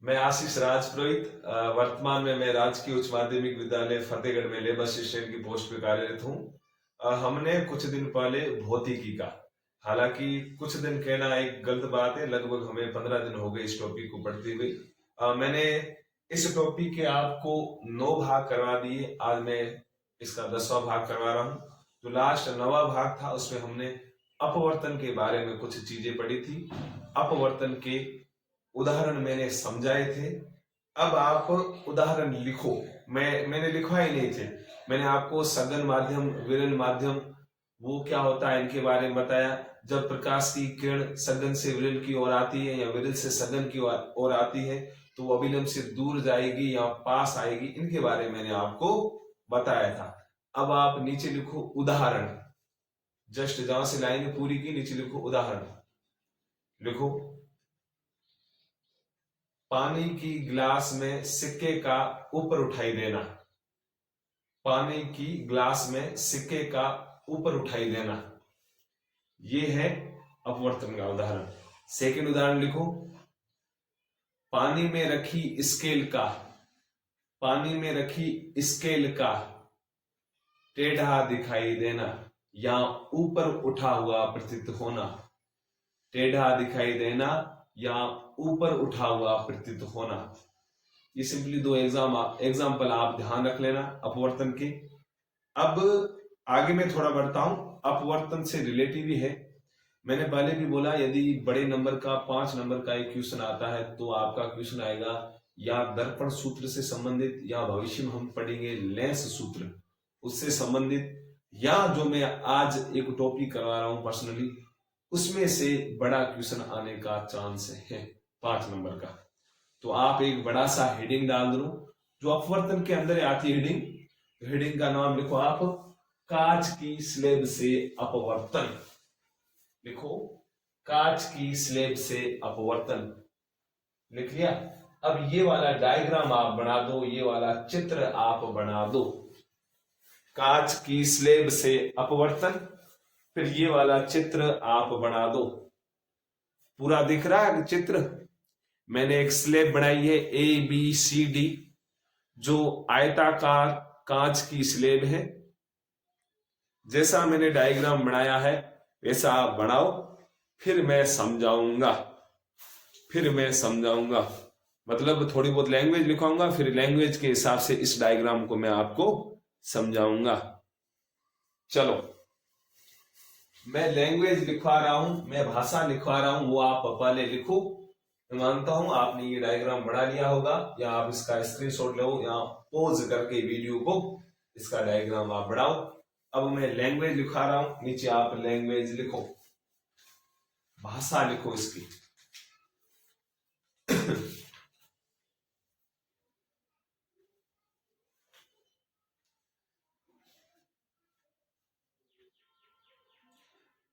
मैं आशीष राज पुरोहित वर्तमान में मैं राजकीय उच्च माध्यमिक विद्यालय फतेहगढ़ में लेबर असिस्टेंट की पोस्ट पे कार्यरत हूँ। हमने कुछ दिन पहले भौतिकी का, हालांकि कुछ दिन कहना एक गलत बात है, लगभग हमें 15 दिन हो गए इस टॉपिक को पढ़ते हुए। मैंने इस टॉपिक के आपको 9 भाग करवा दिए, आज मैं इसका 10वां भाग करवा रहा हूँ। जो लास्ट 9वां भाग था उसमें हमने अपवर्तन के बारे में कुछ चीजें पढ़ी थी। अपवर्तन के उदाहरण मैंने समझाए थे। अब आप उदाहरण लिखो। मैंने लिखवाए नहीं थे, मैंने आपको सघन माध्यम, विरल माध्यम, वो क्या होता है इनके बारे में बताया। जब प्रकाश की किरण सघन से विरल की ओर आती है या विरल से सघन की ओर आती है तो वो अभिलंब से दूर जाएगी या पास आएगी, इनके बारे में मैंने आपको बताया था। अब आप नीचे लिखो उदाहरण, जस्ट जहां से लाइन पूरी की नीचे लिखो उदाहरण। लिखो, पानी की गिलास में सिक्के का ऊपर उठाई देना। पानी की गिलास में सिक्के का ऊपर उठाई देना, यह है अपवर्तन का उदाहरण। सेकंड उदाहरण लिखो, पानी में रखी स्केल का, पानी में रखी स्केल का टेढ़ा दिखाई देना या ऊपर उठा हुआ प्रतीत होना। टेढ़ा दिखाई देना या ऊपर उठा हुआ प्रतीत होना। ये सिंपली 2 एग्जाम्पल आप ध्यान रख लेना अपवर्तन के। अब आगे मैं थोड़ा बढ़ता हूं, अपवर्तन से रिलेटिव ही है। मैंने पहले भी बोला, यदि बड़े नंबर का 5 नंबर का एक क्वेश्चन आता है तो आपका क्वेश्चन आएगा या दर्पण सूत्र से संबंधित, या भविष्य में हम पढ़ेंगे लेंस सूत्र, उससे संबंधित, या जो मैं आज एक टॉपिक करवा रहा हूं पर्सनली, उसमें से बड़ा क्वेश्चन आने का चांस है 5 नंबर का। तो आप एक बड़ा सा हेडिंग डाल दो जो अपवर्तन के अंदर आती है हेडिंग। हेडिंग का नाम लिखो आप, कांच की स्लेब से अपवर्तन। लिखो, कांच की स्लेब से अपवर्तन। लिख लिया? अब ये वाला डायग्राम आप बना दो, ये वाला चित्र आप बना दो, कांच की स्लेब से अपवर्तन। फिर ये वाला चित्र आप बना दो। पूरा दिख रहा है चित्र? मैंने एक स्लेब बनाई है ABCD, जो आयताकार कांच की स्लेब है। जैसा मैंने डायग्राम बनाया है वैसा आप बनाओ, फिर मैं समझाऊंगा। मतलब थोड़ी बहुत लैंग्वेज लिखवाऊंगा, फिर लैंग्वेज के हिसाब से इस डायग्राम को मैं आपको समझाऊंगा। चलो, मैं लैंग्वेज लिखवा रहा हूं, मैं भाषा लिखवा रहा हूं, वो आप पहले लिखो। मैं मानता हूं आपने ये डायग्राम बना लिया होगा, या आप इसका स्क्रीनशॉट लो या पॉज करके वीडियो को इसका डायग्राम आप बनाओ। अब मैं लैंग्वेज लिखा रहा हूं, नीचे आप लैंग्वेज लिखो, भाषा लिखो इसकी।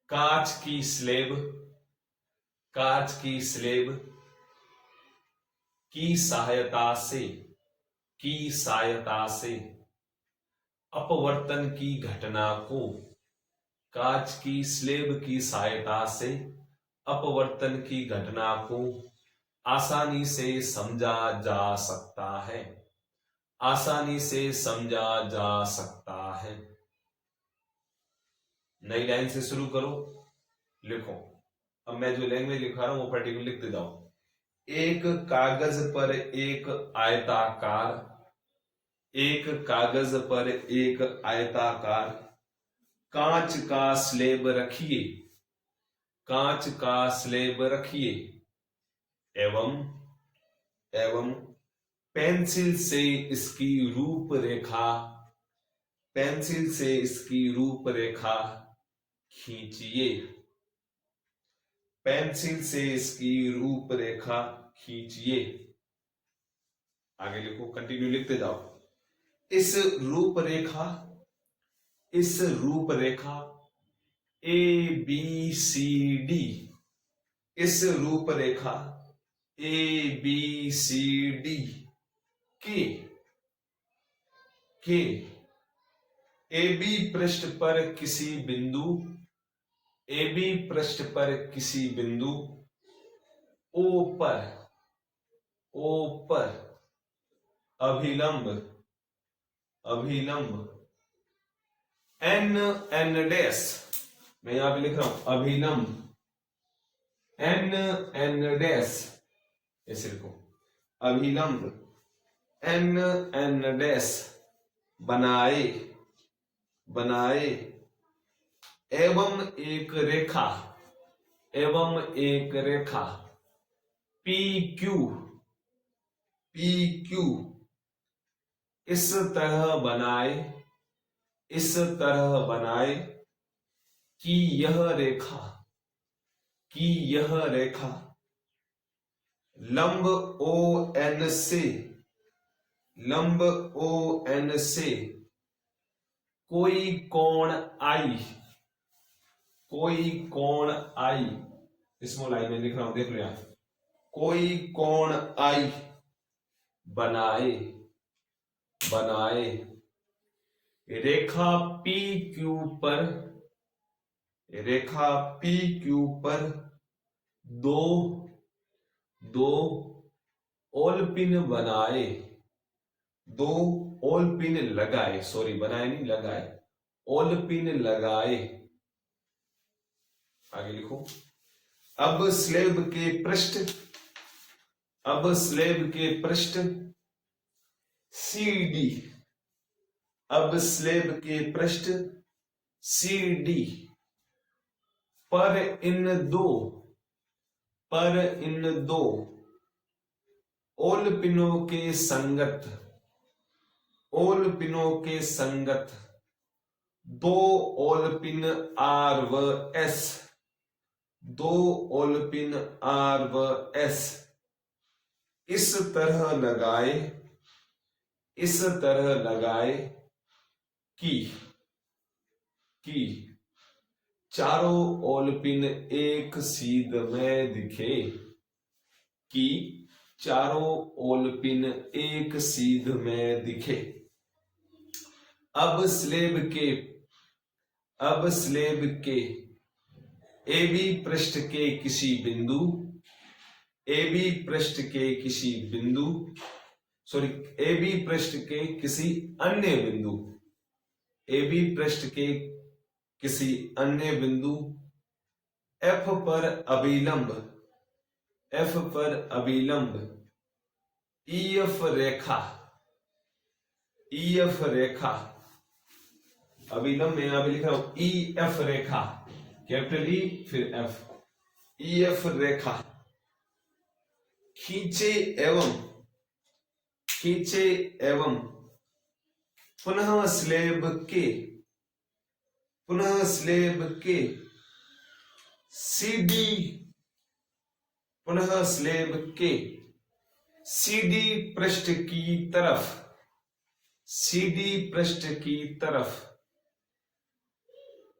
कांच की स्लेब, कांच की स्लेब की सहायता से अपवर्तन की घटना को, कांच की स्लेब की सहायता से अपवर्तन की घटना को आसानी से समझा जा सकता है। आसानी से समझा जा सकता है। नई लाइन से शुरू करो, लिखो। अब मैं जो लैंग्वेज लिखा रहा हूं वो पर्टिकुलर लिख देता हूं। एक कागज पर एक आयताकार, एक कागज पर एक आयताकार कांच का स्लेब रखिए, कांच का स्लेब रखिए, एवं पेंसिल से इसकी रूपरेखा, पेंसिल से इसकी रूपरेखा खींचिए, पेंसिल से इसकी रूपरेखा खींचिए। आगे लिखो, कंटिन्यू लिखते जाओ। इस रूपरेखा ABCD, इस रूपरेखा ABCD के AB पृष्ठ पर किसी बिंदु, AB पृष्ठ पर किसी बिंदु O ओ पर, अभिलंब, अभिलंब, एन डैश, मैं यहां पे लिख रहा हूं अभिलंब, एन डैश, ऐसे लिखो अभिलंब, एन डैश, बनाए, बनाए, एवं एक रेखा, एवं एक रेखा, पी क्यू, पी क्यू, इस तरह बनाए, इस तरह बनाए कि यह रेखा, कि यह रेखा लंब ओ एन से, लंब ओ एन से कोई कोण आई, कोई कोण आई, स्मॉल आई में लिख रहा हूं, देख लो यहां, कोई कोण आई बनाए, बनाए, रेखा पी क्यू पर, रेखा पी क्यू पर दो, दो ओलपिन बनाए, दो ओलपिन लगाए, सॉरी बनाए नहीं लगाए, ओलपिन लगाए। आगे लिखो, अब स्लेब के पृष्ठ, अब स्लेब के पृष्ठ सी डी, अब स्लेब के पृष्ठ सी डी पर इन दो, पर इन दो ओलपिनों के संगत, ओलपिनों के संगत दो ओलपिन आर व एस, दो ओलपिन आर व एस इस तरह लगाए, इस तरह लगाए कि चारों ओलपिन एक सीध में दिखे, कि चारों ओलपिन एक सीध में दिखे। अब स्लेब के, अब स्लेब के एबी पृष्ठ के किसी बिंदु, एबी पृष्ठ के किसी बिंदु, सॉरी एबी पृष्ठ के किसी अन्य बिंदु, एबी पृष्ठ के किसी अन्य बिंदु एफ पर अभिलंब, एफ पर अभिलंब ईएफ रेखा, ईएफ रेखा, अभिलंब में यहां पे लिख रहा हूं ईएफ रेखा, कैपिटल ई फिर एफ, ईएफ रेखा खींचे एवं, खींचे एवं पुनः स्लेब के, पुनः स्लेब के सीडी, पुनः स्लेब के सीडी पृष्ठ की तरफ, सीडी पृष्ठ की तरफ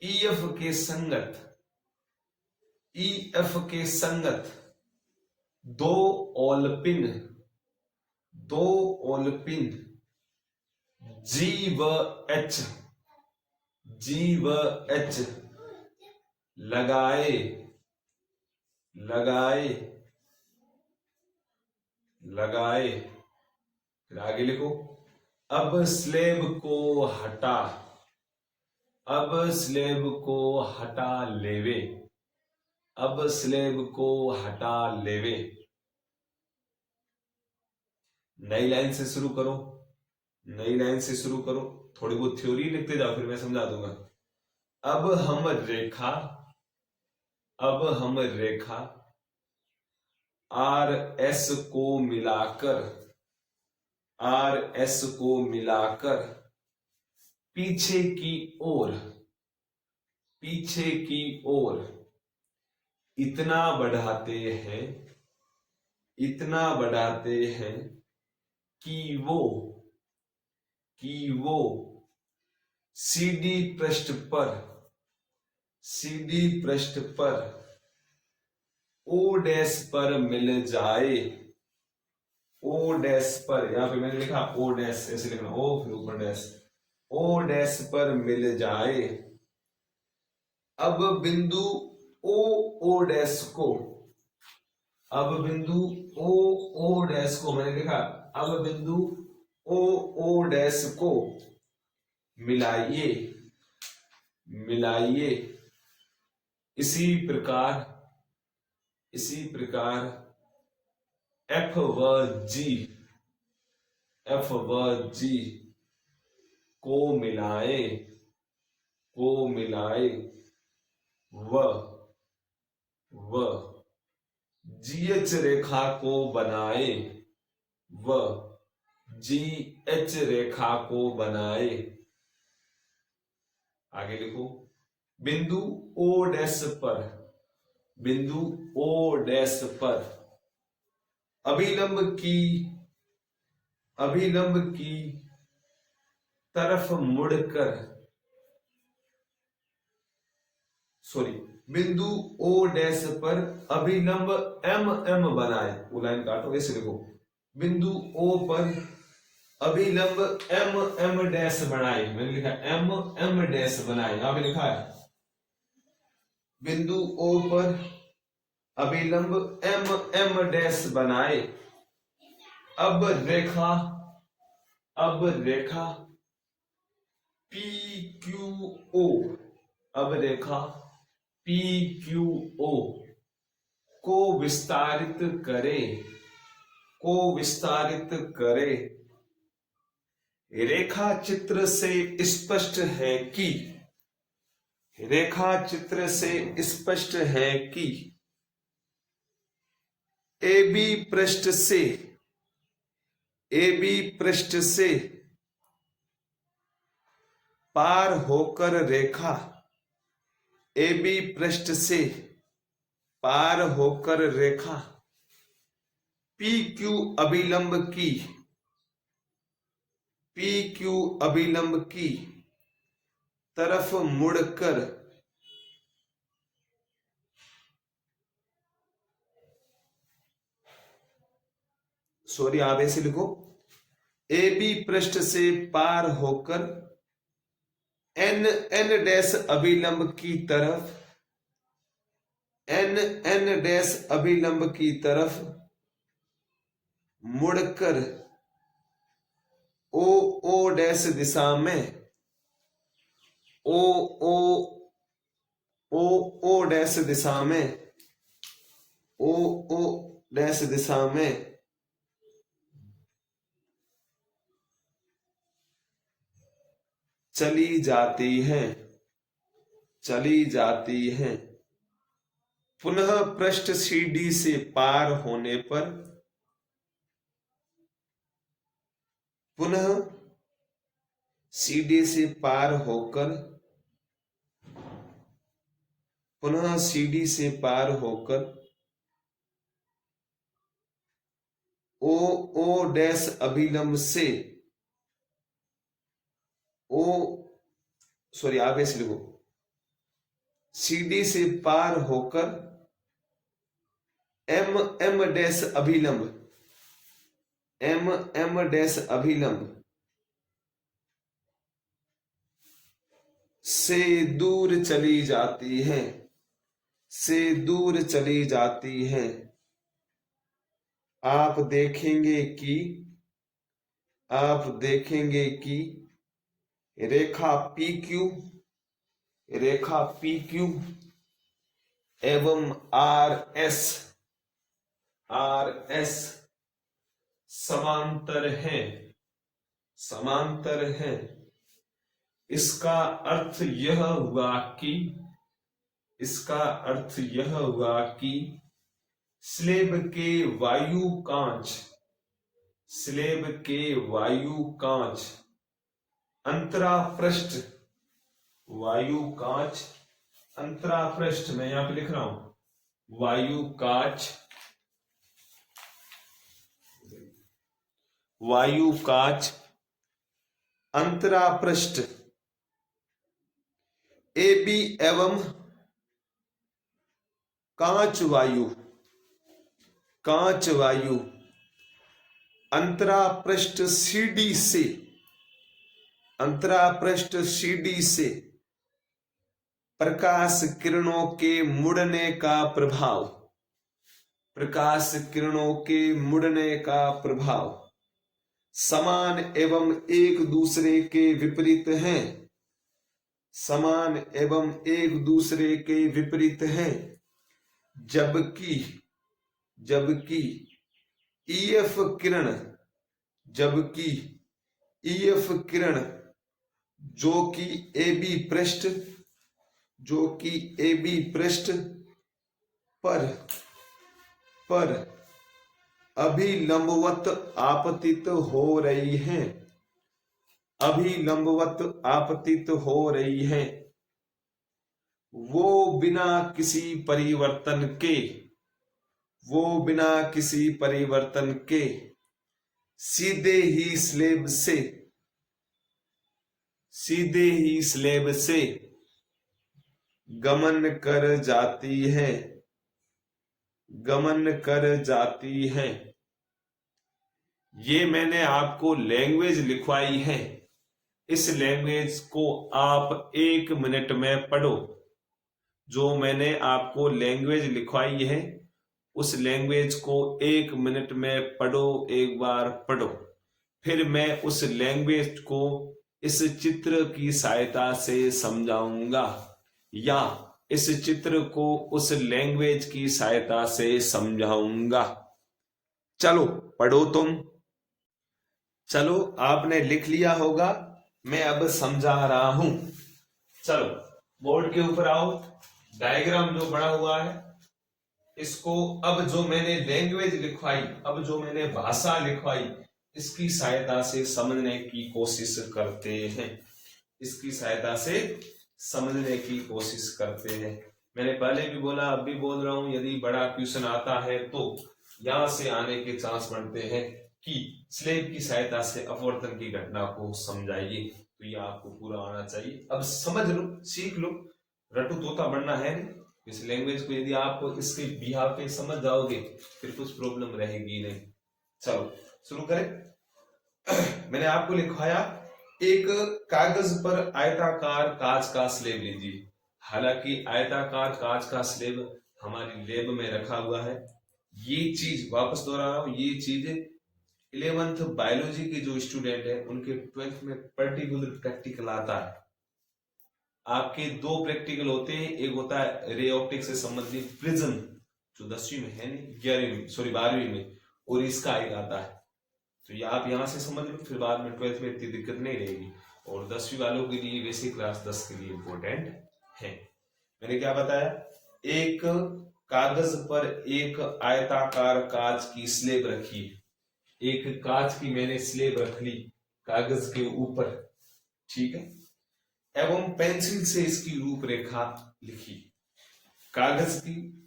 ईएफ के संगत, ईएफ के संगत दो ओलपिन, दो ओलपिन जी व एच, जी व एच लगाए, लगाए, लगाए, फिर आगे लिखो, अब स्लेब को हटा, अब स्लेब को हटा लेवे, अब स्लेब को हटा लेवे। नई लाइन से शुरू करो, नई लाइन से शुरू करो, थोड़ी बहुत थ्योरी लिखते जाओ फिर मैं समझा दूंगा। अब हम रेखा, अब हम रेखा आर एस को मिलाकर, आर एस को मिलाकर पीछे की ओर, पीछे की ओर इतना बढ़ाते हैं, इतना बढ़ाते हैं कि वो सीडी पृष्ठ पर, सीडी पृष्ठ पर ओ डैश पर मिल जाए, ओ डैश पर, यहां पे मैंने लिखा ओ डैश, ऐसे लिखना ओ फिर ऊपर डैश, ओ डैश पर मिल जाए। अब बिंदु ओ डैश को, अब बिंदु ओ डैश को मैंने लिखा, अब बिंदु ओ डैश को मिलाइए, मिलाइए। इसी प्रकार एफ व जी को मिलाए, व जीएच रेखा को बनाए, व जीएच रेखा को बनाए। आगे लिखो, बिंदु ओ डैश पर, बिंदु ओ डैश पर अभिलंब की तरफ मुड़कर, बिंदु ओ डैश पर अभिलंब एम बनाए। वो लाइन काटो, ऐसे लिखो, बिंदु ओ पर अभिलंब एम डैश बनाए। मैंने लिखा एम डैश बनाए, यहां पे लिखा है बिंदु ओ पर अभिलंब एम डैश बनाए। अब रेखा पी क्यू ओ, अब रेखा पी क्यू ओ को विस्तारित करे। रेखा चित्र से स्पष्ट है कि, रेखा चित्र से स्पष्ट है कि AB पृष्ठ से पार होकर रेखा, AB पृष्ठ से पार होकर रेखा PQ अभिलंब की तरफ मुड़कर आप ऐसे लिखो, AB पृष्ठ से पार होकर एन डैश अभिलंब की तरफ, एन डैश अभिलंब की तरफ मुड़कर ओ डैश दिशा में, ओ डैश दिशा में, ओ डैश दिशा में चली जाती हैं। पुनः पृष्ठ CD से पार होने पर, पुनः CD से पार होकर, पुनः CD से पार होकर ओ डैश अभिलंब से आप ऐसे लिखो, CD से पार होकर एम डैश अभिलंब, एम डैश अभिलंब से दूर चली जाती है। आप देखेंगे कि रेखा PQ एवं RS समांतर हैं। इसका अर्थ यह हुआ कि स्लेब के वायु कांच अंतरापृष्ठ मैं यहां पे लिख रहा हूं, वायु कांच अंतरापृष्ठ AB एवं कांच वायु अंतरापृष्ठ CD से प्रकाश किरणों के मुड़ने का प्रभाव प्रकाश किरणों के मुड़ने का प्रभाव समान एवं एक दूसरे के विपरीत हैं, समान एवं एक दूसरे के विपरीत हैं, जबकि ईएफ किरण जो कि एबी पृष्ठ पर अभिलंबवत आपतित हो रही हैं, वो बिना किसी परिवर्तन के सीधे ही स्लेब से गमन कर जाती है। ये मैंने आपको लैंग्वेज लिखवाई है, इस लैंग्वेज को आप 1 मिनट में पढ़ो। जो मैंने आपको लैंग्वेज लिखवाई है उस लैंग्वेज को 1 मिनट में पढ़ो, एक बार पढ़ो। फिर मैं उस लैंग्वेज को इस चित्र की सहायता से समझाऊंगा या इस चित्र को उस लैंग्वेज की सहायता से समझाऊंगा। चलो पढ़ो तुम। चलो आपने लिख लिया होगा, मैं अब समझा रहा हूं। चलो बोर्ड के ऊपर आओ। डायग्राम जो बना हुआ है इसको अब जो मैंने लैंग्वेज लिखवाई, अब जो मैंने भाषा लिखवाई, इसकी सहायता से समझने की कोशिश करते हैं, इसकी सहायता से समझने की कोशिश करते हैं। मैंने पहले भी बोला, अब भी बोल रहा हूं, यदि बड़ा क्वेश्चन आता है तो यहां से आने के चांस बनते हैं कि स्लेब की सहायता से अपवर्तन की घटना को समझाइए। तो ये आपको पूरा आना चाहिए। अब समझ लो, सीख लो, रटू तोता बनना है नहीं। इस लैंग्वेज को यदि आप इसके बिहार पे समझ जाओगे फिर कुछ प्रॉब्लम रहेगी नहीं। चलो शुरू करें। मैंने आपको लिखवाया, एक कागज पर आयताकार कांच का स्लेब लीजिए। हालांकि आयताकार कांच का स्लेब हमारी लैब में रखा हुआ है। ये चीज वापस दोहरा रहा हूं, ये चीज 11th बायोलॉजी के जो स्टूडेंट है उनके 12th में पर्टिकुलर प्रैक्टिकल आता है। आपके 2 प्रैक्टिकल होते हैं, एक होता है रे ऑप्टिक्स से संबंधित प्रिज्म जो 10वीं में है नहीं, 12वीं में, और इसका एक आता है। तो ये आप यहां से समझ लो, फिर बाद में 12th में इतनी दिक्कत नहीं रहेगी। और 10वीं वालों के लिए वैसे क्लास 10 के लिए इंपॉर्टेंट है। मैंने क्या बताया, एक कागज पर एक आयताकार कांच की स्लेब रखी, एक कांच की मैंने स्लेब रख ली कागज के ऊपर, ठीक है, एवं पेंसिल से इसकी रूपरेखा लिखी। कागज की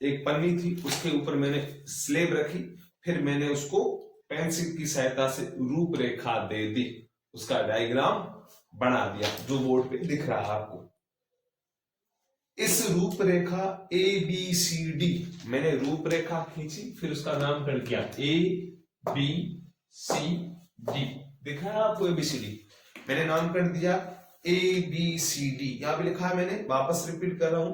एक पन्नी थी, उसके ऊपर मैंने स्लेब रखी, फिर मैंने उसको पेंसिल की सहायता से रूपरेखा दे दी, उसका डायग्राम बना दिया जो बोर्ड पे दिख रहा है आपको। इस रूपरेखा ABCD मैंने रूपरेखा खींची, फिर उसका नामकरण किया ABCD। दिख रहा है आपको ABCD? मैंने नामकरण दिया ABCD, यहां भी लिखा है मैंने, वापस रिपीट कर रहा हूं।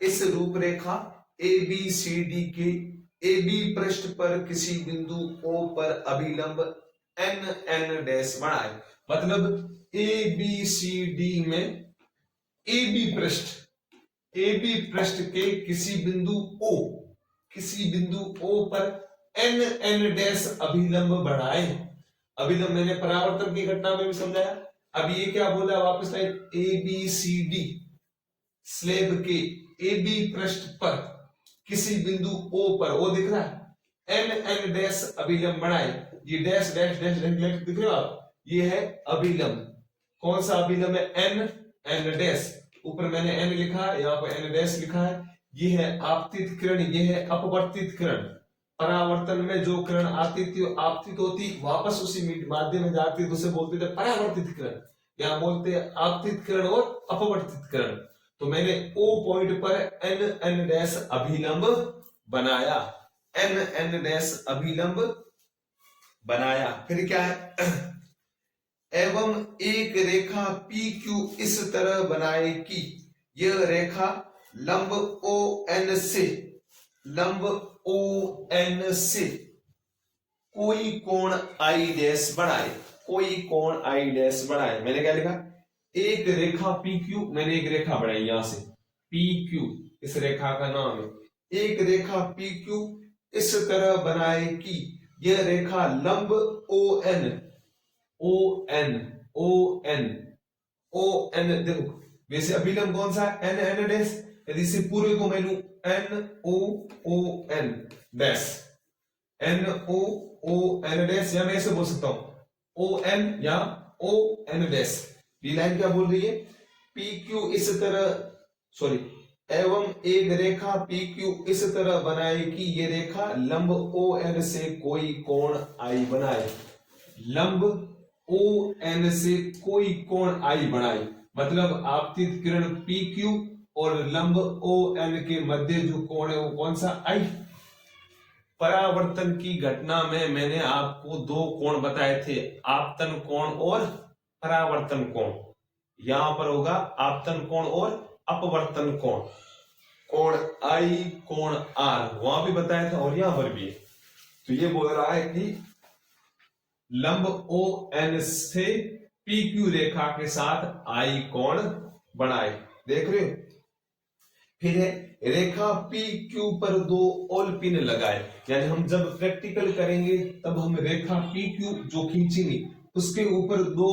इस रूपरेखा ABCD के AB पृष्ठ पर किसी बिंदु O पर अभिलंब NN डैश बनाए। मतलब ABCD में AB पृष्ठ के किसी बिंदु O पर NN डैश अभिलंब बनाए। अभिलंब मैंने परावर्तन की घटना में भी समझाया। अब ये क्या बोला, वापस लाइक ABCD स्लेब के AB पृष्ठ पर किसी बिंदु O पर, O दिख रहा है, NN डैश अभिलंब बनाए। ये डैश डैश डैश डैश दिख रहे हो आप, ये है अभिलंब। कौन सा अभिलंब है? N डैश, ऊपर मैंने N लिखा है, यहाँ पर N डैश लिखा है। ये है आपतित किरण, ये है अपवर्तित किरण। परावर्तन में जो किरण आती थी आपतित होती, वापस उसी माध्यम में जाती तो उसे बोलते थे परावर्तित किरण, यहाँ बोलते हैं आपतित किरण और अपवर्तित किरण। तो मैंने O पॉइंट पर NN डैश अभिलंब बनाया, NN डैश अभिलंब बनाया। फिर क्या है, एवं एक रेखा PQ इस तरह बनाए कि यह रेखा लंब ओ एन से कोई कोण आई डैश बनाए, कोई कोण आई डैश बनाए। मैंने क्या लिखा, एक रेखा पी क्यू, मैंने एक रेखा बनाई यहां से पी क्यू, इस रेखा का नाम है, एक रेखा पी क्यू इस तरह बनाए कि यह रेखा लंब O N, O N, O N, O N, देखो वैसे अभिलंब कौन सा है, एन एन डैश, यदि इसे पूरे को मैं लू N O O N dash, N O O N dash, या मैं ऐसे बोल सकता हूं ओ एन या ओ एन डैश। ये लाइन क्या बोल रही है, पी क्यू इस तरह, सॉरी, एवं एक रेखा पी क्यू इस तरह बनाए कि ये रेखा लंब ओ एन से कोई कोण आई बनाए, लंब ओ एन से कोई कोण आई बनाए, मतलब आपतित किरण पी क्यू और लंब ओ एन के मध्य जो कोण है वो कौन सा, आई। परावर्तन की घटना में मैंने आपको दो कोण बताए थे, आपतन कोण और परावर्तन कोण। यहां पर होगा आपतन कोण और अपवर्तन कोण, कोण आई कोण आर, वहां भी बताया था और यहां पर भी है। तो ये बोल रहा है कि लंब ओ एन से पी क्यू रेखा के साथ आई कोण बनाए, देख रहे हो। फिर है रेखा पी क्यू पर दो ओल पिन लगाए, यानी हम जब प्रैक्टिकल करेंगे तब हम रेखा पी क्यू जो खींचेंगे उसके ऊपर दो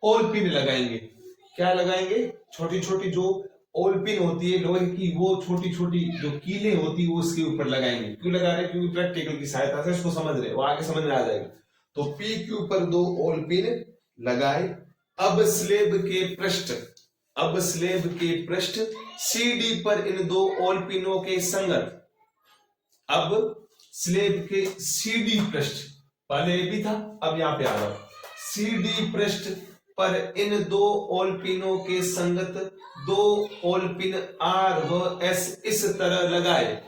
ओल पिन लगाएंगे। क्या लगाएंगे, छोटी छोटी जो ओल पिन होती है लोहे की, वो छोटी छोटी जो कीले होती है वो उसके ऊपर लगाएंगे। क्यों लगा रहे हैं, क्योंकि प्रैक्टिकल की सहायता से इसको समझ रहे, वो आगे समझ में आ जाएगा। तो पी क्यू पर दो ओल पिन लगाए। अब स्लेब के पृष्ठ, अब स्लेब के पृष्ठ सीडी पर इन दो ओल पिनों के संगत, अब स्लेब के सीडी पृष्ठ, पहले भी था अब यहां पे आ रहा, सीडी पृष्ठ पर इन दो ओल पिनों के संगत दो ओल पिन आर व एस इस तरह लगाए,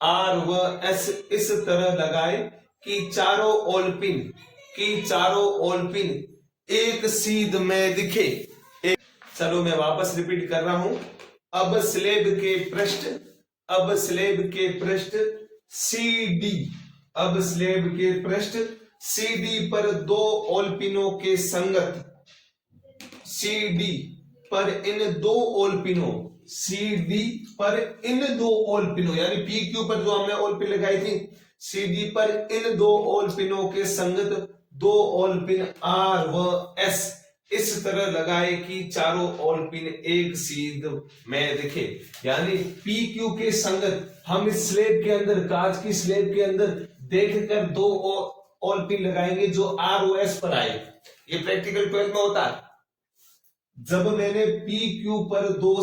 आर व एस इस तरह लगाए कि चारों ओल पिन, कि चारों ओल पिन एक सीध में दिखे। चलो मैं वापस रिपीट कर रहा हूं। अब स्लेब के पृष्ठ, अब स्लेब के पृष्ठ सीडी, अब स्लेब के पृष्ठ सीडी पर दो ओल पिनों के संगत, सीडी पर इन दो ओल पिनों, सीडी पर इन दो ओल पिनों, यानी पी क्यू पर जो हमने ओल पिन लगाई थी, सीडी पर इन दो ओल पिनों के संगत दो ओल पिन आर व एस इस तरह लगाए कि चारों ओल पिन एक सीध में दिखे। यानी पी क्यू के संगत हम इस स्लेब के अंदर, कांच की स्लेब के अंदर देखकर दो ओल पिन लगाएंगे जो आर ओ एस पर आए। ये प्रैक्टिकल 12 में होता है। जब मैंने पी क्यू पर दो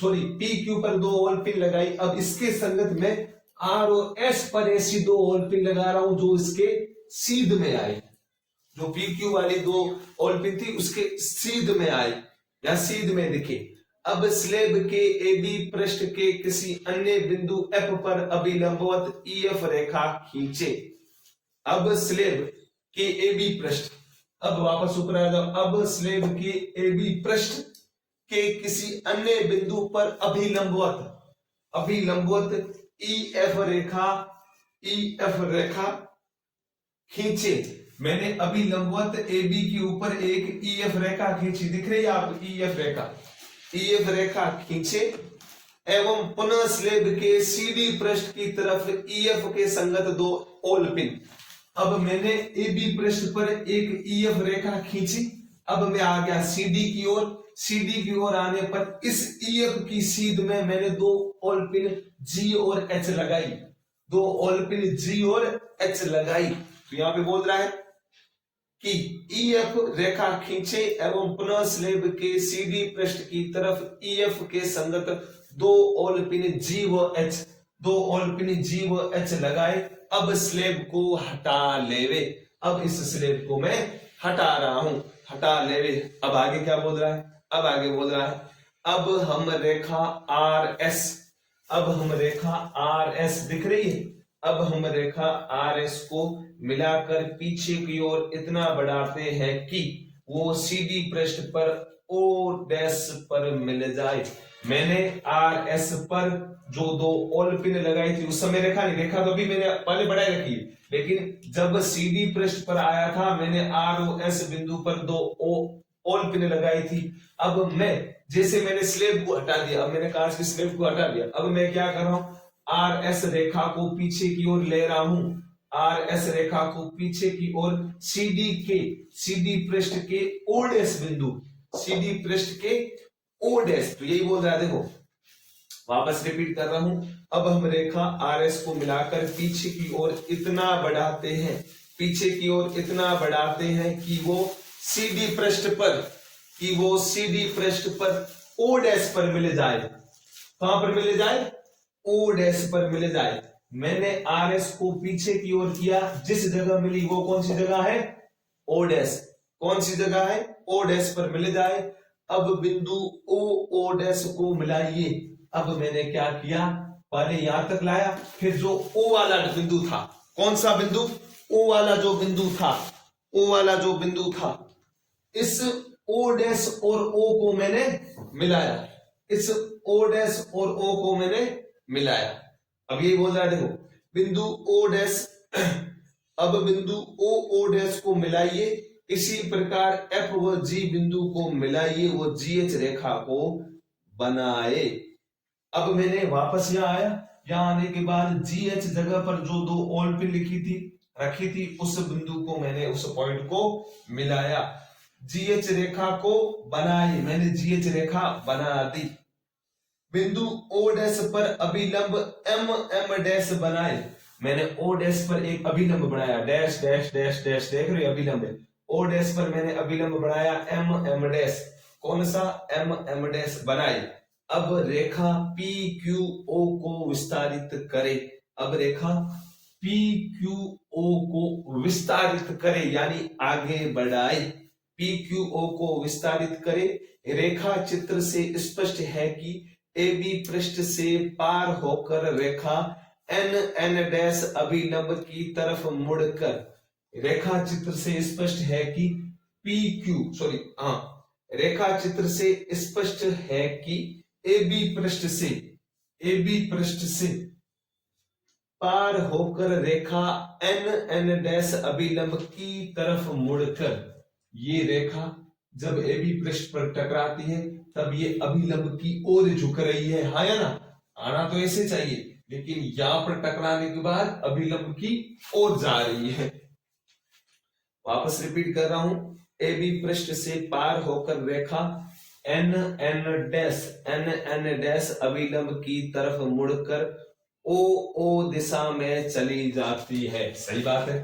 पी क्यू पर दो ओल पिन लगाई, अब इसके संगत में आर ओ एस पर ऐसी दो ओल पिन लगा रहा हूं जो इसके सीध में आए, जो पी क्यू वाली दो ओल पिन थी उसके सीध में आए या सीध में दिखे। अब स्लेब के ए बी पृष्ठ के किसी अन्य बिंदु एफ पर अभिलंबवत ई एफ रेखा खींचे। अब स्लेब के ए बी पृष्ठ, अब वापस ऊपर आ जाओ, अब स्लेब के ए बी पृष्ठ के किसी अन्य बिंदु पर अभिलंबवत, अभिलंबवत ई एफ रेखा खींचे। मैंने अभिलंबवत ए बी के ऊपर एक ई एफ रेखा खींची, दिख रही है आप, ई एफ रेखा, ई एफ रेखा खींचे एवं पुनः स्लेब के सीडी पृष्ठ की तरफ ई एफ के संगत दो ओल पिन। अब मैंने ए बी पृष्ठ पर एक ई एफ रेखा खींची, अब मैं आ गया सीडी की ओर, सीडी की ओर आने पर इस ई एफ की सीध में मैंने दो ओल पिन जी और एच लगाई, दो ओल पिन जी और एच लगाई। तो यहां पे बोल रहा है कि ई एफ रेखा खींचे एवं पुनः स्लेब के सीडी पृष्ठ की तरफ ई एफ के संगत दो ओल पिन जी व एच, दो ओल पिन जी व एच लगाए। अब स्लेब को हटा लेवे, अब इस स्लेब को मैं हटा रहा हूं, हटा लेवे। अब आगे क्या बोल रहा है, अब आगे बोल रहा है अब हम रेखा आर एस, अब हम रेखा आर एस दिख रही है, अब हम रेखा आर एस को मिलाकर पीछे की ओर इतना बढ़ाते हैं कि वो सीडी पृष्ठ पर ओ डैश पर मिल जाए। मैंने आर एस पर जो दो ओल पिन लगाई थी उस समय रेखा नहीं, रेखा तो अभी मैंने पहले बढ़ाई रखी, लेकिन जब सीडी पृष्ठ पर आया था मैंने आर ओ एस बिंदु पर दो ओल पिन लगाई थी। अब मैं जैसे मैंने स्लेब को हटा दिया, अब मैंने कांच की स्लेब को हटा दिया, अब मैं क्या कर रहा हूं, आर एस रेखा को पीछे की ओर ले रहा हूं, आर एस रेखा को पीछे की ओर सीडी पृष्ठ के ओ डैश बिंदु, सीडी पृष्ठ के ओ डैश, तो यही बोल रहा है, देखो वापस रिपीट कर रहा हूं। अब हम रेखा आर एस को मिलाकर पीछे की ओर इतना बढ़ाते हैं, पीछे की ओर इतना बढ़ाते हैं कि वो सीडी पृष्ठ पर, कि वो सीडी पृष्ठ पर ओ डैश पर मिल जाए। कहां पर मिल जाए, ओ डैश पर मिल जाए। मैंने आर एस को पीछे की ओर किया, जिस जगह मिली वो कौन सी जगह है, ओ डैश, कौन सी जगह है, ओ डैश पर मिल जाए। अब बिंदु ओ डैश को मिलाइए। अब मैंने क्या किया, पहले यहां तक लाया, फिर जो ओ वाला बिंदु था, कौन सा बिंदु, ओ वाला जो बिंदु था, ओ वाला जो बिंदु था, इस ओ डैश और ओ को मैंने मिलाया, इस ओ डैश और ओ को मैंने मिलाया। अब ये बोल रहा है, देखो बिंदु ओ डैश, अब बिंदु ओ डैश को मिलाइए, इसी प्रकार एफ व जी बिंदु को मिलाइए, वो जीएच रेखा को बनाए। अब मैंने वापस यहां आया, यहां आने के बाद जीएच जगह पर जो दो ओल पिन लिखी थी, रखी थी, उस बिंदु को मैंने, उस पॉइंट को मिलाया, जीएच रेखा को बनाई, मैंने जीएच रेखा बना दी। बिंदु ओ डैश पर अभिलंब एम एम डैश बनाए, मैंने ओ डैश पर एक अभिलंब बनाया, डैश डैश डैश डैश, देख रहे हो अभिलंब है, ओ डैश पर मैंने अभिलंब बनाया एम एम डैश, कौन सा, एम एम डैश बनाई। अब रेखा पी क्यू ओ को विस्तारित करे, अब रेखा पी क्यू ओ को विस्तारित करे यानी आगे बढ़ाए, पी क्यू ओ को विस्तारित करे। रेखा चित्र से स्पष्ट है कि ए बी पृष्ठ से पार होकर रेखा एन एन डैश अभिलंब की तरफ मुड़कर, रेखा चित्र से स्पष्ट है कि पी क्यू, सॉरी हाँ, रेखा चित्र से स्पष्ट है कि ए बी पृष्ठ से, ए बी पृष्ठ से पार होकर रेखा एन एन डैश अभिलंब की तरफ मुड़कर, ये रेखा जब ए बी पृष्ठ पर टकराती है तब ये अभिलंब की ओर झुक रही है, हाँ या ना, आना तो ऐसे चाहिए, लेकिन यहां पर टकराने के बाद अभिलंब की ओर जा रही है। वापस रिपीट कर रहा हूं, ए बी पृष्ठ से पार होकर रेखा एन एन डैश अभिलंब की तरफ मुड़कर ओ दिशा में चली जाती है, सही बात है।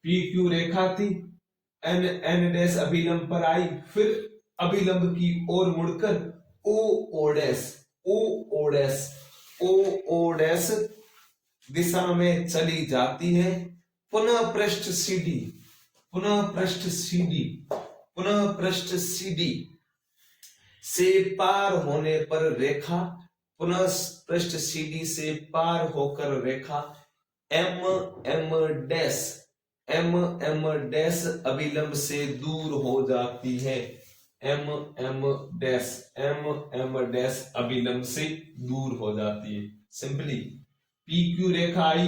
पी क्यू रेखा थी, एन एन डैश अभिलंब पर आई, फिर अभिलंब की ओर मुड़कर ओ डैश दिशा में चली जाती है। पुनः पृष्ठ सीडी से पार होने पर रेखा, पुनः पृष्ठ सीडी से पार होकर रेखा एम एम डैश अभिलंब से दूर हो जाती है, एम एम डैश अभिलंब से दूर हो जाती है। सिंपली पी क्यू रेखा आई,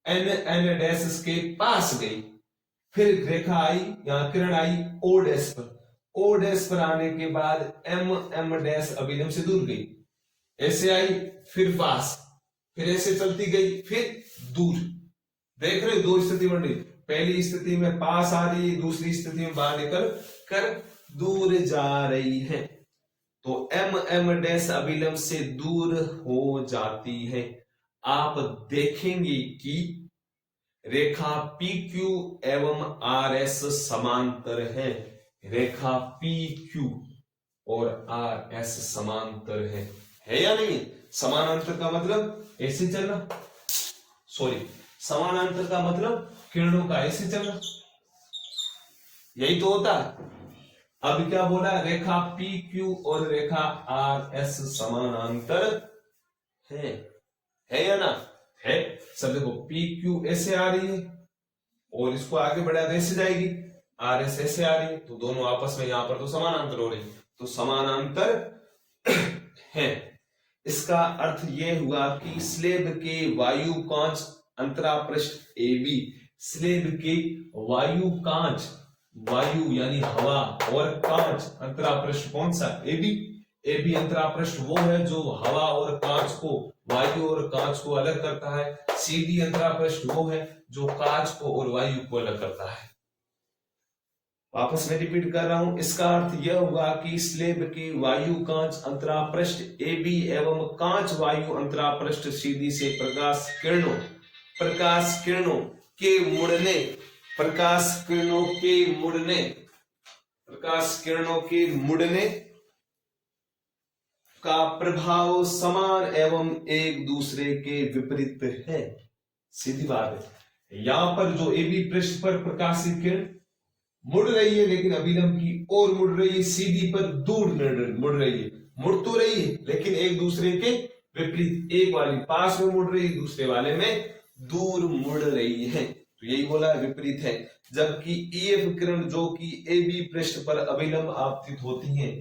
एन डैश के पास गई, फिर रेखा आई, यहां किरण आई ओ डैश पर, ओ डैश पर आने के बाद एम डैश अभिलंब से दूर गई, ऐसे आई फिर पास, फिर ऐसे चलती गई फिर दूर। देख रहे हो दो स्थिति बन रही, पहली स्थिति में पास आ रही, दूसरी स्थिति में बाहर निकल कर दूर जा रही है, तो एम डैश अभिलंब से दूर हो जाती है। आप देखेंगे कि रेखा पी क्यू एवं आर एस समांतर है, रेखा पी क्यू और आर एस समांतर है या नहीं। समानांतर का मतलब ऐसे चलना, सॉरी समानांतर का मतलब किरणों का ऐसे चलना, यही तो होता है। अब क्या बोला, रेखा पी क्यू और रेखा आर एस समानांतर है या ना, है। सब देखो पी क्यू ऐसे आ रही है और इसको आगे बढ़ा दे ऐसे जाएगी, आर एस ऐसे आ रही है, तो दोनों आपस में यहां पर तो समानांतर हो रही, तो समानांतर हैं। इसका अर्थ यह हुआ कि स्लेब के वायु कांच अंतरापृष्ठ AB, स्लेब के वायु कांच, वायु यानी हवा, और कांच अंतरापृष्ठ कौन सा? AB अंतरापृष्ठ वो है जो हवा और कांच को, वायु और कांच को अलग करता है। CD अंतरापृष्ठ वो है जो कांच को और वायु को अलग करता है। वापस मैं रिपीट कर रहा हूं, इसका अर्थ यह होगा कि स्लेब के वायु कांच अंतरापृष्ठ AB एवं कांच वायु अंतरापृष्ठ CD से प्रकाश किरणों के मुड़ने, प्रकाश किरणों के मुड़ने का प्रभाव समान एवं एक दूसरे के विपरीत है। सीधी बात है, यहां पर जो AB पृष्ठ पर प्रकाशित किरण मुड़ रही है लेकिन अभिलंब की ओर मुड़ रही है, CD पर दूर मुड़ रही है, मुड़ तो रही है लेकिन एक दूसरे के विपरीत, एक वाली पास में मुड़ रही है, दूसरे वाले में दूर मुड़ रही है, तो यही बोला विपरीत है। जबकि EF किरण जो कि AB पृष्ठ पर अभिलंब आपतित होती हैं,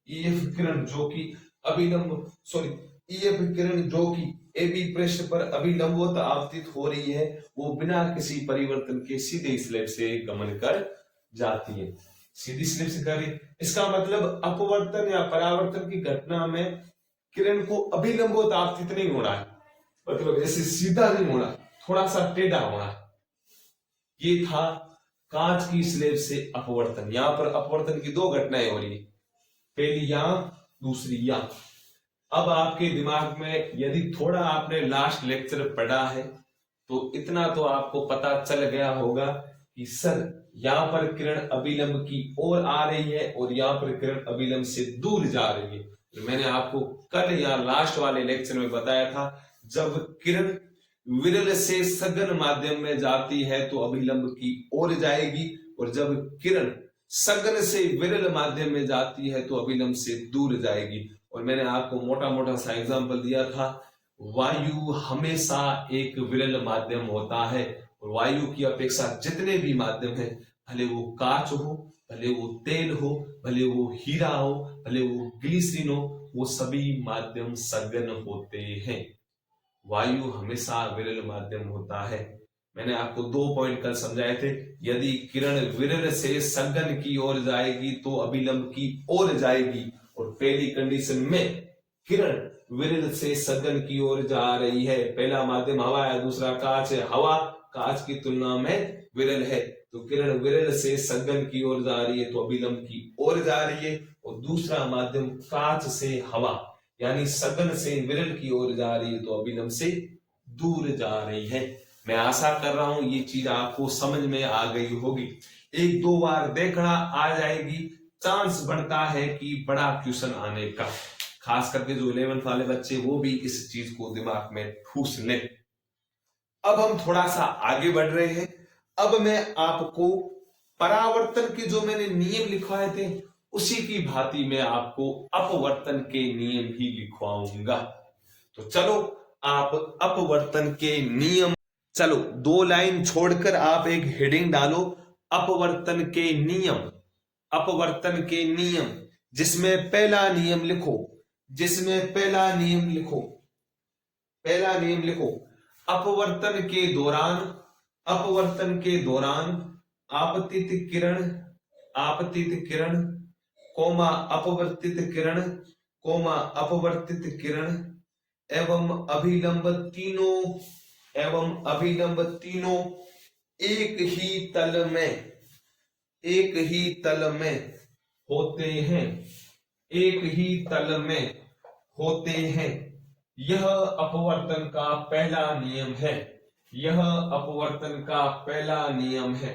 EF किरण जो कि AB पृष्ठ पर अभिलंबवत आपतित हो रही है, वो बिना किसी परिवर्तन के सीधे स्लेब से गमन कर जाती है, सीधी स्लेब से करे। इसका मतलब अपवर्तन या परावर्तन की घटना में किरण को अभिलंबवत आपतित नहीं होना है, मतलब ऐसे सीधा नहीं होना, थोड़ा सा टेढ़ा होना। ये था कांच की स्लेब से अपवर्तन। यहां पर अपवर्तन की दो घटनाएं हो रही है, पहली यहां, दूसरी यहां। अब आपके दिमाग में यदि थोड़ा आपने लास्ट लेक्चर पढ़ा है तो इतना तो आपको पता चल गया होगा कि सर यहां पर किरण अभिलंब की ओर आ रही है और यहां पर किरण अभिलंब से दूर जा रही है। तो मैंने आपको कल या लास्ट वाले लेक्चर में बताया था, जब किरण विरल से सघन माध्यम में जाती है तो अभिलंब की ओर जाएगी, और जब किरण सघन से विरल माध्यम में जाती है तो अभिलंब से दूर जाएगी। और मैंने आपको मोटा मोटा सा एग्जांपल दिया था, वायु हमेशा एक विरल माध्यम होता है, और वायु की अपेक्षा जितने भी माध्यम है, भले वो कांच हो, भले वो तेल हो, भले वो हीरा हो, भले वो ग्लिसरीन हो, वो सभी माध्यम सघन होते हैं। वायु हमेशा विरल माध्यम होता है। मैंने आपको 2 पॉइंट कल समझाए थे, यदि किरण विरल से सघन की ओर जाएगी तो अभिलंब की ओर जाएगी, और पहली कंडीशन में किरण विरल से सघन की ओर जा रही है, पहला माध्यम हवा है, दूसरा कांच है, हवा कांच की तुलना में विरल है, तो किरण विरल से सघन की ओर जा रही है तो अभिलंब की ओर जा रही है, और दूसरा माध्यम कांच से हवा यानी सघन से विरल की ओर जा रही है तो अभिलंब से दूर जा रही है। मैं आशा कर रहा हूं ये चीज आपको समझ में आ गई होगी। 1-2 बार देखना आ जाएगी, चांस बढ़ता है कि बड़ा क्वेश्चन आने का, खास करके जो 11th वाले बच्चे वो भी इस चीज को दिमाग में ठूस लें। अब हम थोड़ा सा आगे बढ़ रहे हैं। अब मैं आपको परावर्तन के जो मैंने नियम लिखवाए थे उसी की भांति मैं आपको अपवर्तन के नियम भी लिखवाऊंगा। तो चलो आप अपवर्तन के नियम, चलो 2 लाइन छोड़कर आप एक हेडिंग डालो, अपवर्तन के नियम, अपवर्तन के नियम, जिसमें पहला नियम लिखो, पहला नियम लिखो, अपवर्तन के दौरान आपतित किरण कोमा अपवर्तित किरण एवं अभिलंब तीनों एक ही तल में होते हैं। यह अपवर्तन का पहला नियम है।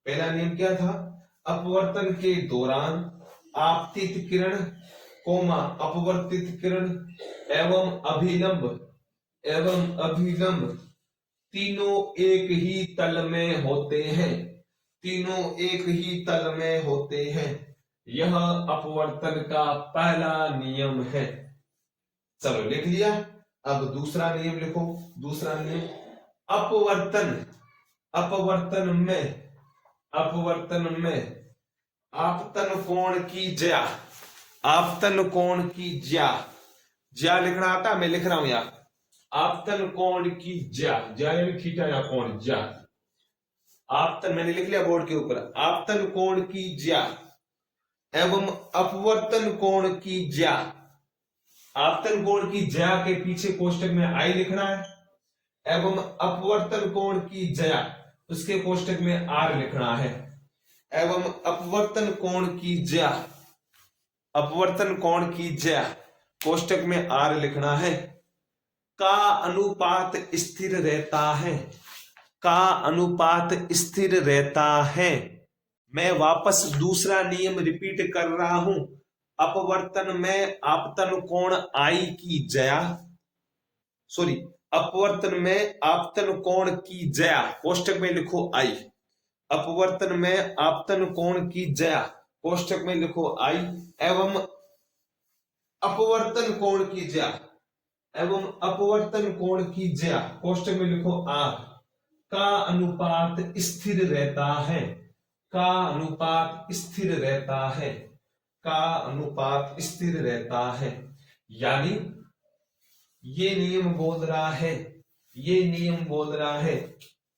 पहला नियम क्या था? अपवर्तन के दौरान आपतित किरण अपवर्तित किरण एवं अभिलंब तीनों एक ही तल में होते हैं। यह अपवर्तन का पहला नियम है। चलो लिख लिया। अब दूसरा नियम लिखो। दूसरा नियम, अपवर्तन में आपतन कोण की ज्या ज्या लिखना आता, मैं लिख रहा हूं यार, आपतन कोण की ज्या, ज्या यानी थीटा या कोण, ज्या आपतन मैंने लिख लिया बोर्ड के ऊपर, आपतन कोण की ज्या एवं अपवर्तन कोण की ज्या। आपतन कोण की ज्या के पीछे कोष्टक में आई लिखना है, एवं अपवर्तन कोण की ज्या उसके कोष्टक में आर लिखना है। एवं अपवर्तन कोण की ज्या, अपवर्तन कोण की ज्या कोष्टक में आर लिखना है। का अनुपात स्थिर रहता है, का अनुपात स्थिर रहता है। मैं वापस दूसरा नियम रिपीट कर रहा हूं, अपवर्तन में आपतन कोण आई की ज्या, सॉरी अपवर्तन में आपतन कोण की ज्या कोष्टक में लिखो आई, अपवर्तन में आपतन कोण की ज्या कोष्टक में लिखो आई, एवं अपवर्तन कोण की ज्या, एवं अपवर्तन कोण की ज्या कोष्टक में लिखो आर। का अनुपात स्थिर रहता है, का अनुपात स्थिर रहता है, का अनुपात स्थिर रहता है। यानी ये नियम बोल रहा है, ये नियम बोल रहा है,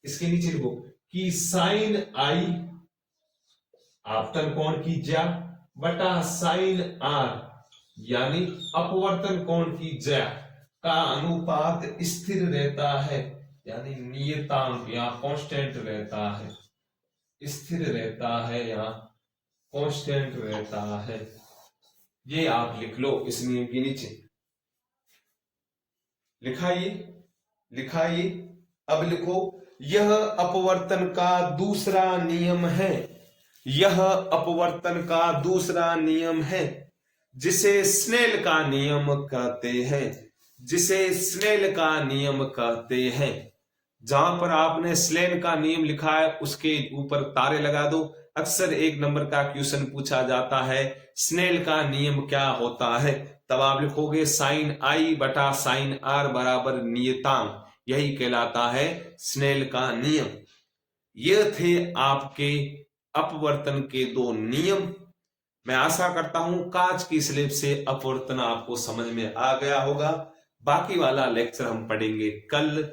इसके नीचे लिखो कि साइन आई आपतन कोण की ज्या बटा साइन आर यानी अपवर्तन कोण की ज्या का अनुपात स्थिर रहता है, यानी नियतांक या कांस्टेंट रहता है, स्थिर रहता है या कांस्टेंट रहता है। ये आप लिख लो इस नियम के नीचे, लिखाइए लिखाइए। अब लिखो यह अपवर्तन का दूसरा नियम है, यह अपवर्तन का दूसरा नियम है जिसे स्नेल का नियम कहते हैं, जिसे स्नेल का नियम कहते हैं। जहां पर आपने स्नेल का नियम लिखा है उसके ऊपर तारे लगा दो। अक्सर 1 नंबर का क्वेश्चन पूछा जाता है स्नेल का नियम क्या होता है, तब आप लिखोगे साइन आई बटा साइन आर बराबर नियतांक, यही कहलाता है स्नेल का नियम। ये थे आपके अपवर्तन के 2 नियम। मैं आशा करता हूं कांच की स्लेब से अपवर्तन आपको समझ में आ गया होगा। बाकी वाला लेक्चर हम पढ़ेंगे कल।